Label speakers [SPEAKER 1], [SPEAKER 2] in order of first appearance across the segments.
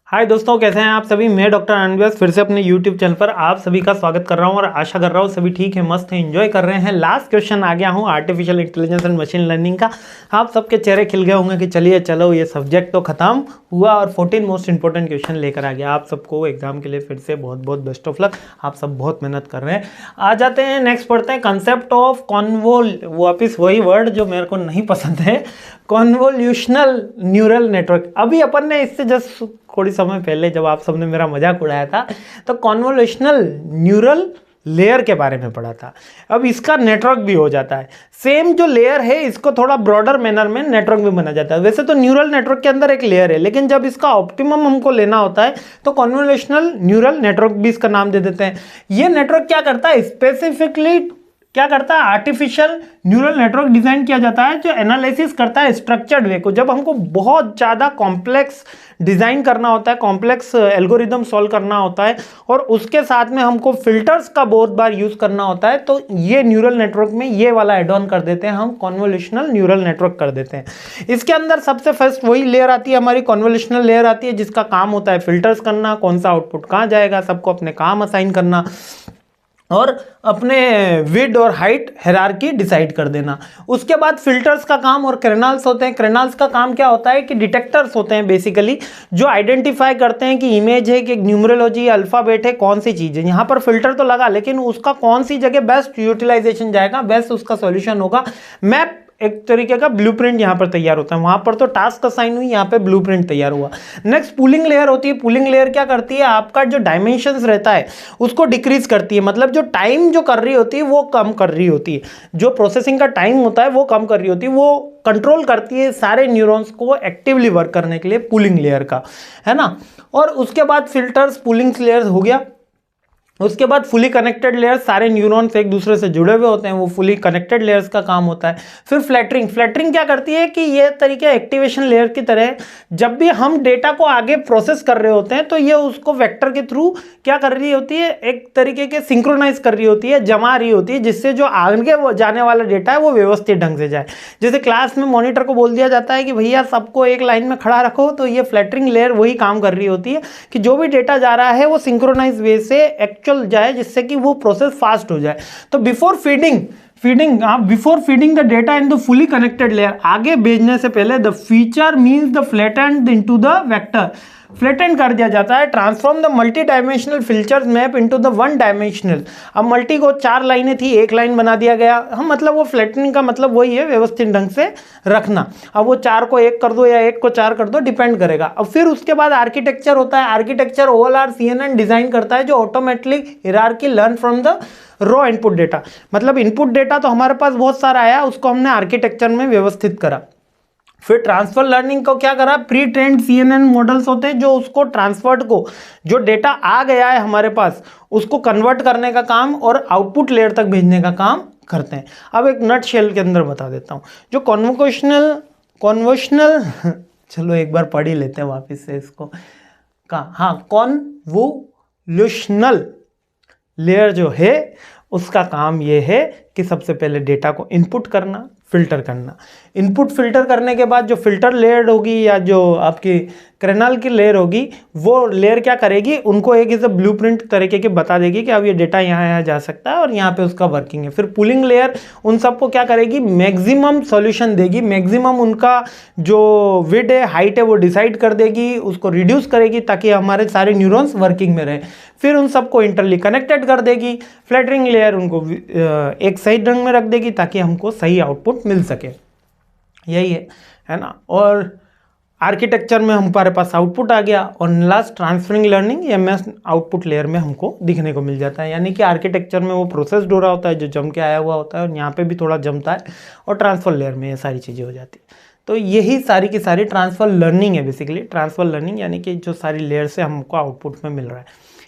[SPEAKER 1] हाय दोस्तों, कैसे हैं आप सभी। मैं डॉक्टर अनव्यास फिर से अपने यूट्यूब चैनल पर आप सभी का स्वागत कर रहा हूं और आशा कर रहा हूं सभी ठीक है, मस्त हैं, एंजॉय कर रहे हैं। लास्ट क्वेश्चन आ गया हूं artificial intelligence and machine learning का। आप सबके चेहरे खिल गए होंगे कि चलिए चलो ये सब्जेक्ट तो खत्म हुआ और 14 मोस्ट इंपॉर्टेंट क्वेश्चन लेकर आ गया। आप सबको एग्जाम के लिए फिर से बहुत बहुत बेस्ट ऑफ लक। आप सब बहुत मेहनत कर रहे हैं। आ जाते हैं नेक्स्ट, पढ़ते हैं कंसेप्ट ऑफ कॉन्वोल, वापिस वही वर्ड जो मेरे को नहीं पसंद है, कॉन्वोल्यूशनल न्यूरल नेटवर्क। अभी अपन ने इससे जस्ट थोड़ी समय पहले जब आप सबने मेरा मजाक उड़ाया था तो कॉन्वोल्यूशनल न्यूरल लेयर के बारे में पढ़ा था। अब इसका नेटवर्क भी हो जाता है। सेम जो लेयर है इसको थोड़ा ब्रॉडर मैनर में नेटवर्क भी बना जाता है। वैसे तो न्यूरल नेटवर्क के अंदर एक लेयर है, लेकिन जब इसका ऑप्टिमम हमको लेना होता है तो कॉन्वोल्यूशनल न्यूरल नेटवर्क भी इसका नाम दे देते हैं। ये नेटवर्क क्या करता है, स्पेसिफिकली क्या करता है, आर्टिफिशियल न्यूरल नेटवर्क डिजाइन किया जाता है जो एनालिसिस करता है स्ट्रक्चर्ड वे को। जब हमको बहुत ज़्यादा कॉम्प्लेक्स डिज़ाइन करना होता है, कॉम्प्लेक्स एल्गोरिदम सॉल्व करना होता है और उसके साथ में हमको फिल्टर्स का बहुत बार यूज़ करना होता है, तो ये न्यूरल नेटवर्क में ये वाला एड ऑन कर देते हैं, हम कॉन्वोल्यूशनल न्यूरल नेटवर्क कर देते हैं। इसके अंदर सबसे फर्स्ट वही लेयर आती है, हमारी कॉन्वोल्यूशनल लेयर आती है, जिसका काम होता है फिल्टर्स करना, कौन सा आउटपुट कहाँ जाएगा, सबको अपने काम असाइन करना और अपने विड्थ और हाइट हायरार्की डिसाइड कर देना। उसके बाद फिल्टर्स का काम और क्रेनाल्स होते हैं। क्रेनाल्स का काम क्या होता है कि डिटेक्टर्स होते हैं बेसिकली, जो आइडेंटिफाई करते हैं कि इमेज है कि न्यूमरोलॉजी अल्फ़ाबेट है, कौन सी चीज़ है। यहाँ पर फिल्टर तो लगा, लेकिन उसका कौन सी जगह बेस्ट यूटिलाइजेशन जाएगा, बेस्ट उसका सॉल्यूशन होगा। मैप एक तरीके का ब्लूप्रिंट यहाँ पर तैयार होता है। वहाँ पर तो टास्क असाइन हुई, यहाँ पे ब्लूप्रिंट तैयार हुआ। नेक्स्ट पूलिंग लेयर होती है। पूलिंग लेयर क्या करती है, आपका जो डायमेंशंस रहता है उसको डिक्रीज करती है, मतलब जो टाइम जो कर रही होती है वो कम कर रही होती है, जो प्रोसेसिंग का टाइम होता है वो कम कर रही होती है, वो कंट्रोल करती है सारे न्यूरॉन्स को एक्टिवली वर्क करने के लिए, पूलिंग लेयर का, है ना। और उसके बाद फिल्टर्स, पूलिंग लेयर हो गया। उसके बाद फुली कनेक्टेड लेयर्स, सारे न्यूरॉन्स एक दूसरे से जुड़े हुए होते हैं, वो फुली कनेक्टेड लेयर्स का काम होता है। फिर फ्लैटरिंग, फ्लैटरिंग क्या करती है कि ये तरीके एक्टिवेशन लेयर की तरह, जब भी हम डेटा को आगे प्रोसेस कर रहे होते हैं तो ये उसको वेक्टर के थ्रू क्या कर रही होती है, एक तरीके के सिंक्रोनाइज कर रही होती है, जमा रही होती है, जिससे जो आगे जाने वाला डेटा है वो व्यवस्थित ढंग से जाए। जैसे क्लास में मॉनिटर को बोल दिया जाता है कि भैया सबको एक लाइन में खड़ा रखो, तो ये फ्लैटरिंग लेयर वही काम कर रही होती है कि जो भी डेटा जा रहा है वो सिंक्रोनाइज वे से एक्चुअल जाए, जिससे कि वो प्रोसेस फास्ट हो जाए। तो before feeding the data in the fully connected layer, आगे भेजने से पहले the feature means the flattened into the vector, flattened कर दिया जाता है। Transform the multi dimensional features map into the one dimensional. अब मल्टी को 4 लाइनें थी, एक लाइन बना दिया गया। हम मतलब वो फ्लैटनिंग का मतलब वही है, व्यवस्थित ढंग से रखना। अब वो 4 को 1 कर दो या 1 को 4 कर दो, डिपेंड करेगा। अब फिर उसके बाद आर्किटेक्चर होता है। आर्किटेक्चर OLR CNN डिजाइन करता है, जो automatically hierarchy learn from the raw input data. मतलब इनपुट डेटा तो हमारे पास बहुत सारा आया, उसको हमने आर्किटेक्चर में व्यवस्थित करा। फिर ट्रांसफर लर्निंग को क्या करा, प्री ट्रेन्ड CNN मॉडल्स होते हैं, जो उसको ट्रांसफर्ड को, जो डेटा आ गया है हमारे पास, उसको कन्वर्ट करने का काम और आउटपुट लेयर तक भेजने का काम करते हैं। अब एक नट शेल के अंदर बता देता हूँ, जो कॉन्वोल्यूशनल चलो एक बार पढ़ ही लेते हैं वापस से इसको कॉन्वोल्यूशनल लेयर जो है उसका काम ये है कि सबसे पहले डेटा को इनपुट करना, फिल्टर करना। इनपुट फिल्टर करने के बाद जो फिल्टर लेयर होगी या जो आपकी क्रेनल की लेयर होगी, वो लेयर क्या करेगी, उनको एक इस ब्लूप्रिंट तरीके के बता देगी कि अब ये डेटा यहाँ यहाँ जा सकता है और यहाँ पे उसका वर्किंग है। फिर पूलिंग लेयर उन सबको क्या करेगी, मैक्सिमम सॉल्यूशन देगी, मैक्सिमम उनका जो विड्थ है, हाइट है, वो डिसाइड कर देगी, उसको रिड्यूस करेगी ताकि हमारे सारे न्यूरॉन्स वर्किंग में रहे। फिर उन सबको इंटरली कनेक्टेड कर देगी। फ्लैटरिंग लेयर उनको एक सही ढंग में रख देगी ताकि हमको सही आउटपुट मिल सके। यही है ना। और आर्किटेक्चर में हमारे पास आउटपुट आ गया और last transferring learning MS output layer में हमको दिखने को मिल जाता है। यानी कि आर्किटेक्चर में वो प्रोसेस्ड हो रहा होता है, जो जम के आया हुआ होता है, और यहाँ पे भी थोड़ा जमता है, और ट्रांसफर लेयर में ये सारी चीज़ें हो जाती है। तो यही सारी की सारी ट्रांसफर लर्निंग है बेसिकली। ट्रांसफर लर्निंग यानी कि जो सारी लेयर से हमको आउटपुट में मिल रहा है।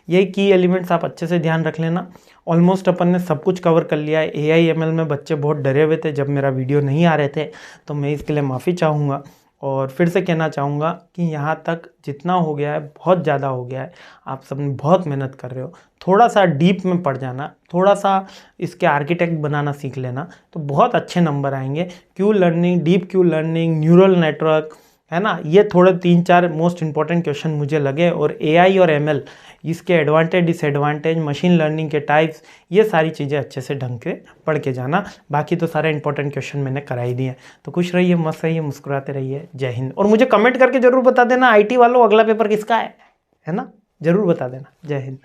[SPEAKER 1] यही की एलिमेंट्स आप अच्छे से ध्यान रख लेना। ऑलमोस्ट अपन ने सब कुछ कवर कर लिया है। AI ML में बच्चे बहुत डरे हुए थे जब मेरा वीडियो नहीं आ रहे थे, तो मैं इसके लिए माफ़ी चाहूँगा। और फिर से कहना चाहूँगा कि यहाँ तक जितना हो गया है बहुत ज़्यादा हो गया है। आप सब बहुत मेहनत कर रहे हो, थोड़ा सा डीप में पढ़ जाना, थोड़ा सा इसके आर्किटेक्ट बनाना सीख लेना, तो बहुत अच्छे नंबर आएंगे। Q learning, deep Q learning, neural network, है ना। ये थोड़े 3-4 मोस्ट इंपॉर्टेंट क्वेश्चन मुझे लगे। और एआई और एमएल, इसके एडवांटेज डिसएडवांटेज, मशीन लर्निंग के टाइप्स, ये सारी चीज़ें अच्छे से ढंग के पढ़ के जाना। बाकी तो सारे इंपॉर्टेंट क्वेश्चन मैंने करा ही दिए। तो खुश रहिए, मस्त रहिए, मुस्कुराते रहिए। जय हिंद। और मुझे कमेंट करके जरूर बता देना आईटी वालों अगला पेपर किसका है ना, जरूर बता देना। जय हिंद।